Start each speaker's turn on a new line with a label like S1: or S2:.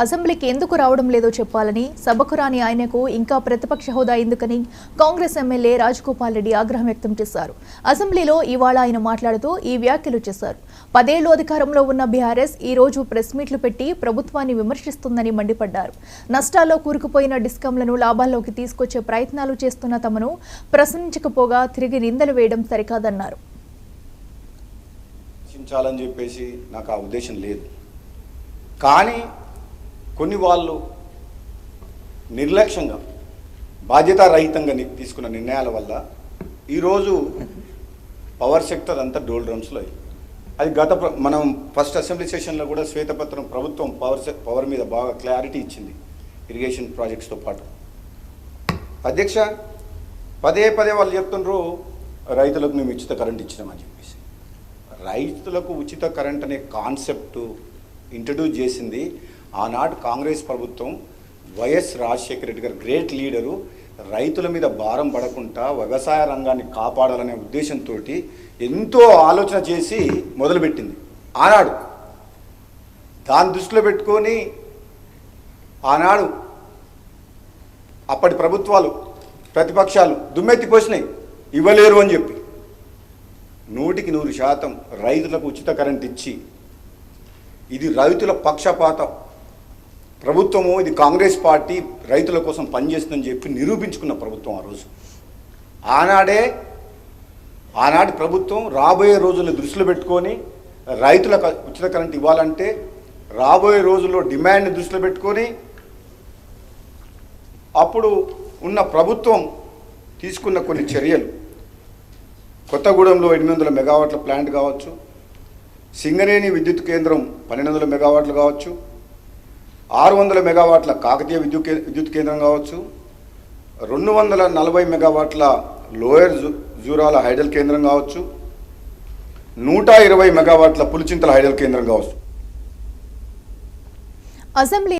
S1: అసెంబ్లీకి ఎందుకు రావడం లేదో చెప్పాలని, సభకు రాని ఆయనకు ఇంకా ప్రతిపక్ష హోదా ఎందుకని కాంగ్రెస్ ఎమ్మెల్యే రాజగోపాల్ రెడ్డి ఆగ్రహం వ్యక్తం చేశారు. అసెంబ్లీలో ఇవాళ ఆయన మాట్లాడుతూ ఈ వ్యాఖ్యలు చేశారు. 10 ఏళ్లు అధికారంలో ఉన్న బీఆర్ఎస్ ఈ రోజు ప్రెస్ మీట్లు పెట్టి ప్రభుత్వాన్ని విమర్శిస్తుందని మండిపడ్డారు. నష్టాల్లో కూరుకుపోయిన డిస్కంలను లాభాల్లోకి తీసుకొచ్చే ప్రయత్నాలు చేస్తున్న తమను ప్రశ్నించకపోగా తిరిగి నిందలు వేయడం సరికాదన్నారు.
S2: నాకు ఆ ఉద్దేశం లేదు. కానీ కొన్ని వాళ్ళు నిర్లక్ష్యంగా బాధ్యతారహితంగా తీసుకున్న నిర్ణయాల వల్ల ఈరోజు పవర్ సెక్టర్ అంతా డోల్ డ్రమ్స్లో అది మనం ఫస్ట్ అసెంబ్లీ సెషన్లో కూడా శ్వేతపత్రం ప్రభుత్వం పవర్ మీద బాగా క్లారిటీ ఇచ్చింది ఇరిగేషన్ ప్రాజెక్ట్స్తో పాటు. అధ్యక్ష, పదే వాళ్ళు చెప్తుండ్రు రైతులకు మేము ఉచిత కరెంట్ ఇచ్చినామని చెప్పేసి. రైతులకు ఉచిత కరెంట్ అనే కాన్సెప్ట్ ఇంట్రడ్యూస్ చేసింది ఆనాడు కాంగ్రెస్ ప్రభుత్వం. వైఎస్ రాజశేఖర రెడ్డి గారు గ్రేట్ లీడరు. రైతుల మీద భారం పడకుండా వ్యవసాయ రంగాన్ని కాపాడాలనే ఉద్దేశంతో ఎంతో ఆలోచన చేసి మొదలుపెట్టింది ఆనాడు. దాన్ని దృష్టిలో పెట్టుకొని ఆనాడు అప్పటి ప్రభుత్వాలు ప్రతిపక్షాలు దుమ్మెత్తిపోసినాయి, ఇవ్వలేరు అని చెప్పి. 100% రైతులకు ఉచిత కరెంట్ ఇచ్చి ఇది రైతుల పక్షపాత ప్రభుత్వము, ఇది కాంగ్రెస్ పార్టీ రైతుల కోసం పనిచేస్తుందని చెప్పి నిరూపించుకున్న ప్రభుత్వం ఆ రోజు. ఆనాటి ప్రభుత్వం రాబోయే రోజులను దృష్టిలో పెట్టుకొని రైతులకు ఉచిత కరెంట్ ఇవ్వాలంటే రాబోయే రోజుల్లో డిమాండ్ని దృష్టిలో పెట్టుకొని అప్పుడు ఉన్న ప్రభుత్వం తీసుకున్న కొన్ని చర్యలు, కొత్తగూడెంలో 800 మెగావాట్ల ప్లాంట్ కావచ్చు, సింగరేణి విద్యుత్ కేంద్రం 1200 మెగావాట్లు కావచ్చు, 600 మెగావాట్ల కాకతీయ విద్యుత్ కేంద్రం కావచ్చు, 240 మెగావాట్ల లోయర్ జూరాల హైడల్ కేంద్రం కావచ్చు, 120 మెగావాట్ల పులిచింతల హైడల్ కేంద్రం కావచ్చు.
S1: అసెంబ్లీ